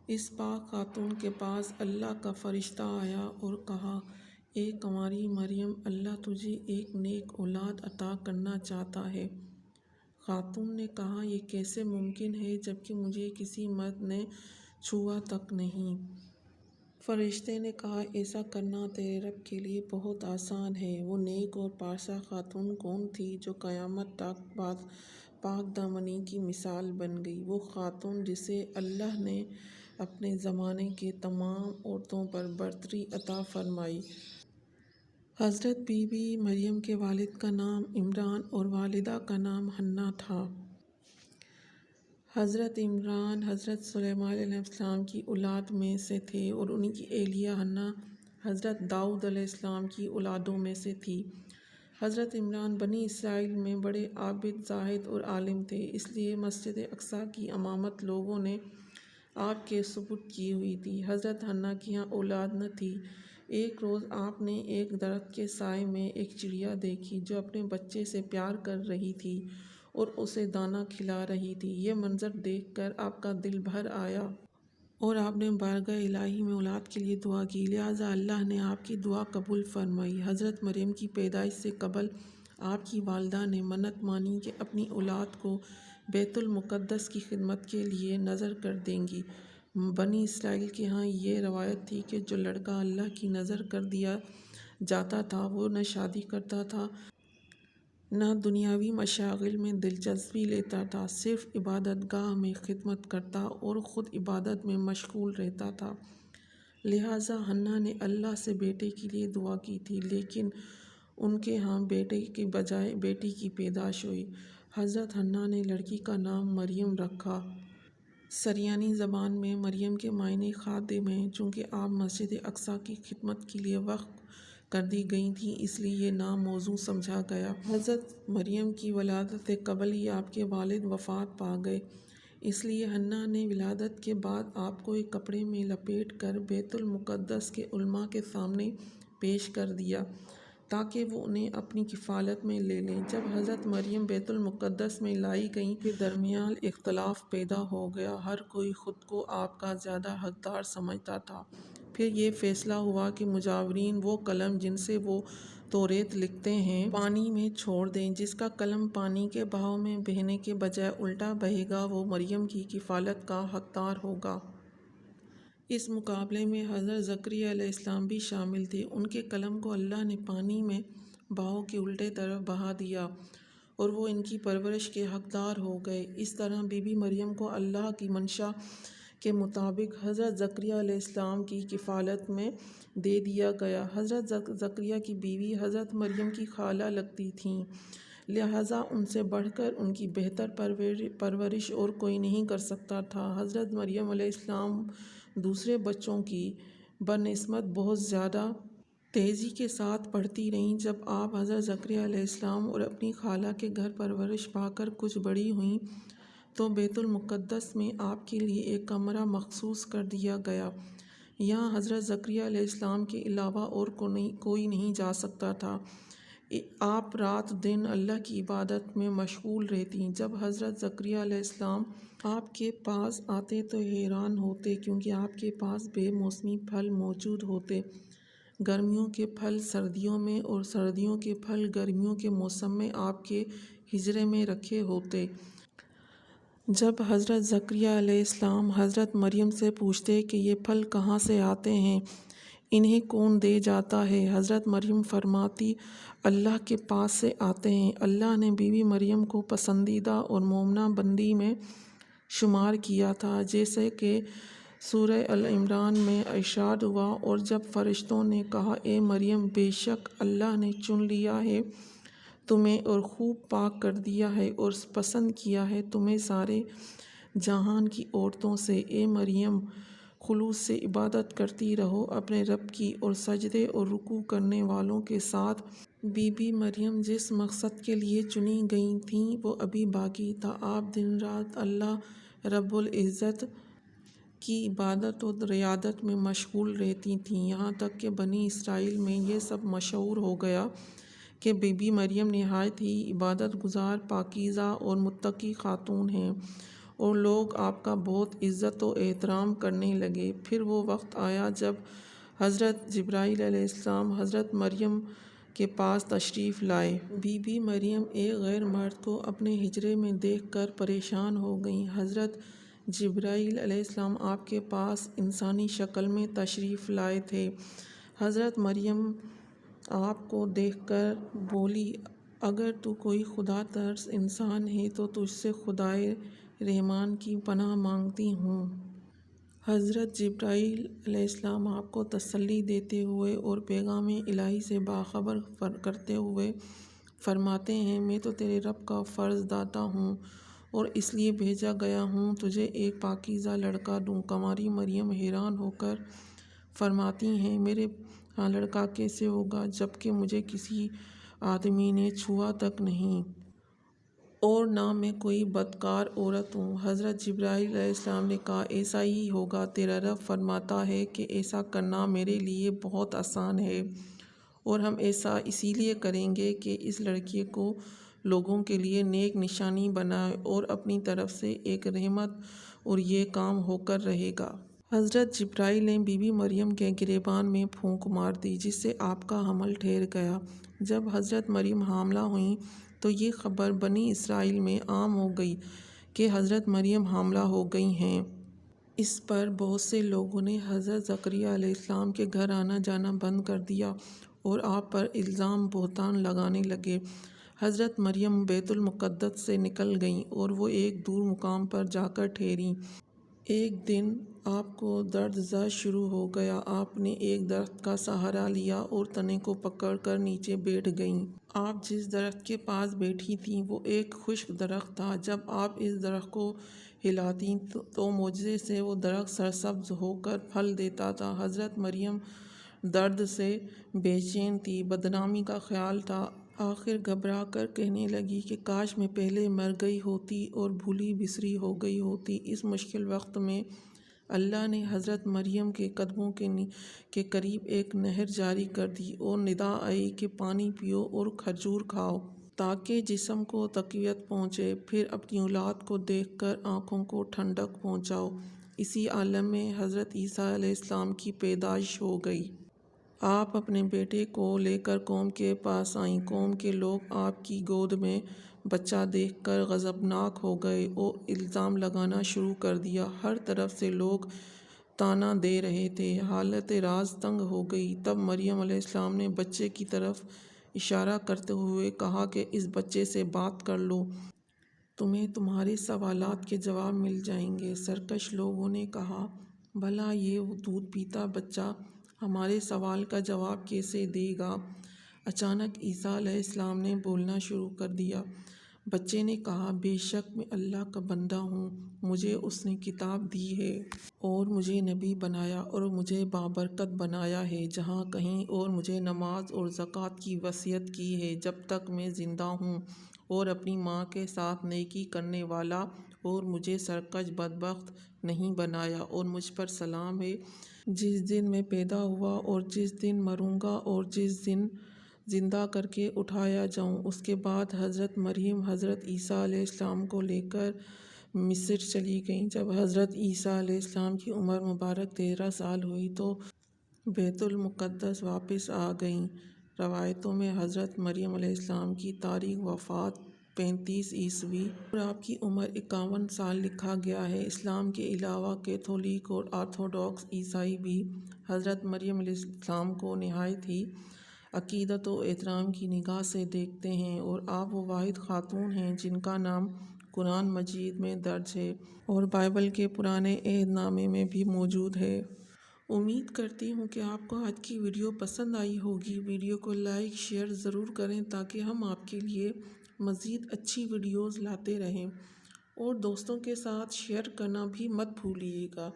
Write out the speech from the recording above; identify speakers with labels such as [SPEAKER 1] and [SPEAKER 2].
[SPEAKER 1] اس پاک خاتون کے پاس اللہ کا فرشتہ آیا اور کہا، اے کنواری مریم، اللہ تجھے ایک نیک اولاد عطا کرنا چاہتا ہے۔ خاتون نے کہا، یہ کیسے ممکن ہے جبکہ مجھے کسی مرد نے چھوا تک نہیں؟ فرشتے نے کہا، ایسا کرنا تیرے رب کے لیے بہت آسان ہے۔ وہ نیک اور پارسا خاتون کون تھی جو قیامت تک پاک دامنی کی مثال بن گئی؟ وہ خاتون جسے اللہ نے اپنے زمانے کے تمام عورتوں پر برتری عطا فرمائی۔ حضرت بی بی مریم کے والد کا نام عمران اور والدہ کا نام حنہ تھا۔ حضرت عمران حضرت سلیمان علیہ السلام کی اولاد میں سے تھے اور ان کی اہلیہ حنہ حضرت داؤد علیہ السلام کی اولادوں میں سے تھی۔ حضرت عمران بنی اسرائیل میں بڑے عابد، زاہد اور عالم تھے، اس لیے مسجد اقصیٰ کی امامت لوگوں نے آپ کے سپرد کی ہوئی تھی۔ حضرت حنہ کی یہاں اولاد نہ تھی۔ ایک روز آپ نے ایک درخت کے سائے میں ایک چڑیا دیکھی جو اپنے بچے سے پیار کر رہی تھی اور اسے دانہ کھلا رہی تھی۔ یہ منظر دیکھ کر آپ کا دل بھر آیا اور آپ نے بارگاہ الہی میں اولاد کے لیے دعا کی، لہٰذا اللہ نے آپ کی دعا قبول فرمائی۔ حضرت مریم کی پیدائش سے قبل آپ کی والدہ نے منت مانی کہ اپنی اولاد کو بیت المقدس کی خدمت کے لیے نذر کر دیں گی۔ بنی اسرائیل کے ہاں یہ روایت تھی کہ جو لڑکا اللہ کی نذر کر دیا جاتا تھا وہ نہ شادی کرتا تھا، نہ دنیاوی مشاغل میں دلچسپی لیتا تھا، صرف عبادت گاہ میں خدمت کرتا اور خود عبادت میں مشغول رہتا تھا۔ لہٰذا حنہ نے اللہ سے بیٹے کے لیے دعا کی تھی، لیکن ان کے ہاں بیٹے کے بجائے بیٹی کی پیدائش ہوئی۔ حضرت حنہ نے لڑکی کا نام مریم رکھا۔ سریانی زبان میں مریم کے معنی خادم ہیں۔ چونکہ آپ مسجد اقصیٰ کی خدمت کے لیے وقف کر دی گئی تھیں، اس لیے یہ نام موزوں سمجھا گیا۔ حضرت مریم کی ولادت سے قبل ہی آپ کے والد وفات پا گئے، اس لیے حنہ نے ولادت کے بعد آپ کو ایک کپڑے میں لپیٹ کر بیت المقدس کے علماء کے سامنے پیش کر دیا تاکہ وہ انہیں اپنی کفالت میں لے لیں۔ جب حضرت مریم بیت المقدس میں لائی گئیں، ان کے درمیان اختلاف پیدا ہو گیا۔ ہر کوئی خود کو آپ کا زیادہ حقدار سمجھتا تھا۔ پھر یہ فیصلہ ہوا کہ مجاورین وہ قلم جن سے وہ توریت لکھتے ہیں پانی میں چھوڑ دیں۔ جس کا قلم پانی کے بہاؤ میں بہنے کے بجائے الٹا بہے گا وہ مریم کی کفالت کا حقدار ہوگا۔ اس مقابلے میں حضرت زکریا علیہ السلام بھی شامل تھے۔ ان کے قلم کو اللہ نے پانی میں بہاؤ کے الٹے طرف بہا دیا اور وہ ان کی پرورش کے حقدار ہو گئے۔ اس طرح بی بی مریم کو اللہ کی منشا کے مطابق حضرت زکریا علیہ السلام کی کفالت میں دے دیا گیا۔ حضرت زکریا کی بیوی حضرت مریم کی خالہ لگتی تھیں، لہٰذا ان سے بڑھ کر ان کی بہتر پرورش اور کوئی نہیں کر سکتا تھا۔ حضرت مریم علیہ السلام دوسرے بچوں کی بنسبت بہت زیادہ تیزی کے ساتھ بڑھتی رہیں۔ جب آپ حضرت زکریا علیہ السلام اور اپنی خالہ کے گھر پرورش پا کر کچھ بڑی ہوئیں تو بیت المقدس میں آپ کے لیے ایک کمرہ مخصوص کر دیا گیا۔ یہاں حضرت زکریا علیہ السلام کے علاوہ اور کوئی نہیں جا سکتا تھا۔ آپ رات دن اللہ کی عبادت میں مشغول رہتیں۔ جب حضرت زکریا علیہ السلام آپ کے پاس آتے تو حیران ہوتے، کیونکہ آپ کے پاس بے موسمی پھل موجود ہوتے، گرمیوں کے پھل سردیوں میں اور سردیوں کے پھل گرمیوں کے موسم میں آپ کے حجرے میں رکھے ہوتے۔ جب حضرت زکریا علیہ السلام حضرت مریم سے پوچھتے کہ یہ پھل کہاں سے آتے ہیں، انہیں کون دے جاتا ہے، حضرت مریم فرماتی، اللہ کے پاس سے آتے ہیں۔ اللہ نے بی بی مریم کو پسندیدہ اور مومنہ بندی میں شمار کیا تھا، جیسے کہ سورہ ال عمران میں ارشاد ہوا، اور جب فرشتوں نے کہا، اے مریم، بے شک اللہ نے چن لیا ہے تمہیں اور خوب پاک کر دیا ہے اور پسند کیا ہے تمہیں سارے جہان کی عورتوں سے، اے مریم خلوص سے عبادت کرتی رہو اپنے رب کی اور سجدے اور رکوع کرنے والوں کے ساتھ۔ بی بی مریم جس مقصد کے لیے چنی گئی تھیں وہ ابھی باقی تھا۔ آپ دن رات اللہ رب العزت کی عبادت و ریاضت میں مشغول رہتی تھیں، یہاں تک کہ بنی اسرائیل میں یہ سب مشہور ہو گیا کہ بی بی مریم نہایت ہی عبادت گزار، پاکیزہ اور متقی خاتون ہیں۔ اور لوگ آپ کا بہت عزت و احترام کرنے لگے۔ پھر وہ وقت آیا جب حضرت جبرائیل علیہ السلام حضرت مریم کے پاس تشریف لائے۔ بی بی مریم ایک غیر مرد کو اپنے حجرے میں دیکھ کر پریشان ہو گئیں۔ حضرت جبرائیل علیہ السلام آپ کے پاس انسانی شکل میں تشریف لائے تھے۔ حضرت مریم آپ کو دیکھ کر بولی، اگر تو کوئی خدا ترس انسان ہے تو تجھ سے خدائے رحمان کی پناہ مانگتی ہوں۔ حضرت جبرائیل علیہ السلام آپ کو تسلی دیتے ہوئے اور پیغام الہی سے باخبر کرتے ہوئے فرماتے ہیں، میں تو تیرے رب کا فرز داتا ہوں اور اس لیے بھیجا گیا ہوں تجھے ایک پاکیزہ لڑکا دوں۔ کنواری مریم حیران ہو کر فرماتی ہیں، میرے ہاں لڑکا کیسے ہوگا جبکہ مجھے کسی آدمی نے چھوا تک نہیں اور نہ میں کوئی بدکار عورت ہوں۔ حضرت جبرائیل علیہ السلام نے کہا، ایسا ہی ہوگا، تیرا رب فرماتا ہے کہ ایسا کرنا میرے لیے بہت آسان ہے، اور ہم ایسا اسی لیے کریں گے کہ اس لڑکے کو لوگوں کے لیے نیک نشانی بنائے اور اپنی طرف سے ایک رحمت، اور یہ کام ہو کر رہے گا۔ حضرت جبرائیل نے بی بی مریم کے گریبان میں پھونک مار دی جس سے آپ کا حمل ٹھہر گیا۔ جب حضرت مریم حاملہ ہوئیں تو یہ خبر بنی اسرائیل میں عام ہو گئی کہ حضرت مریم حاملہ ہو گئی ہیں۔ اس پر بہت سے لوگوں نے حضرت زکریہ علیہ السلام کے گھر آنا جانا بند کر دیا اور آپ پر الزام بہتان لگانے لگے۔ حضرت مریم بیت المقدس سے نکل گئیں اور وہ ایک دور مقام پر جا کر ٹھہریں۔ ایک دن آپ کو درد زا شروع ہو گیا۔ آپ نے ایک درخت کا سہارا لیا اور تنے کو پکڑ کر نیچے بیٹھ گئیں۔ آپ جس درخت کے پاس بیٹھی تھیں وہ ایک خشک درخت تھا۔ جب آپ اس درخت کو ہلاتیں تو معجزے سے وہ درخت سرسبز ہو کر پھل دیتا تھا۔ حضرت مریم درد سے بے چین تھی، بدنامی کا خیال تھا۔ آخر گھبرا کر کہنے لگی کہ کاش میں پہلے مر گئی ہوتی اور بھولی بسری ہو گئی ہوتی۔ اس مشکل وقت میں اللہ نے حضرت مریم کے قدموں کے قریب ایک نہر جاری کر دی اور ندا آئی کہ پانی پیو اور کھجور کھاؤ تاکہ جسم کو تقویت پہنچے، پھر اپنی اولاد کو دیکھ کر آنکھوں کو ٹھنڈک پہنچاؤ۔ اسی عالم میں حضرت عیسیٰ علیہ السلام کی پیدائش ہو گئی۔ آپ اپنے بیٹے کو لے کر قوم کے پاس آئیں۔ قوم کے لوگ آپ کی گود میں بچہ دیکھ کر غضبناک ہو گئے اور الزام لگانا شروع کر دیا۔ ہر طرف سے لوگ طعنہ دے رہے تھے۔ حالت راز تنگ ہو گئی۔ تب مریم علیہ السلام نے بچے کی طرف اشارہ کرتے ہوئے کہا کہ اس بچے سے بات کر لو، تمہیں تمہارے سوالات کے جواب مل جائیں گے۔ سرکش لوگوں نے کہا، بھلا یہ دودھ پیتا بچہ ہمارے سوال کا جواب کیسے دے گا؟ اچانک عیسیٰ علیہ السلام نے بولنا شروع کر دیا۔ بچے نے کہا، بے شک میں اللہ کا بندہ ہوں، مجھے اس نے کتاب دی ہے اور مجھے نبی بنایا اور مجھے بابرکت بنایا ہے۔ جہاں کہیں اور مجھے نماز اور زکوٰۃ کی وصیت کی ہے جب تک میں زندہ ہوں، اور اپنی ماں کے ساتھ نیکی کرنے والا، اور مجھے سرکش بدبخت نہیں بنایا، اور مجھ پر سلام ہے جس دن میں پیدا ہوا اور جس دن مروں گا اور جس دن زندہ کر کے اٹھایا جاؤں۔ اس کے بعد حضرت مریم حضرت عیسیٰ علیہ السلام کو لے کر مصر چلی گئیں۔ جب حضرت عیسیٰ علیہ السلام کی عمر مبارک 13 سال ہوئی تو بیت المقدس واپس آ گئیں۔ روایتوں میں حضرت مریم علیہ السلام کی تاریخ وفات 35 عیسوی اور آپ کی عمر 51 سال لکھا گیا ہے۔ اسلام کے علاوہ کیتھولک اور آرتھوڈاکس عیسائی بھی حضرت مریم علیہ السلام کو نہایت ہی عقیدت و احترام کی نگاہ سے دیکھتے ہیں، اور آپ وہ واحد خاتون ہیں جن کا نام قرآن مجید میں درج ہے اور بائبل کے پرانے عہد نامے میں بھی موجود ہے۔ امید کرتی ہوں کہ آپ کو آج کی ویڈیو پسند آئی ہوگی۔ ویڈیو کو لائک شیئر ضرور کریں تاکہ ہم آپ کے لیے مزید اچھی ویڈیوز لاتے رہیں، اور دوستوں کے ساتھ شیئر کرنا بھی مت بھولیے گا۔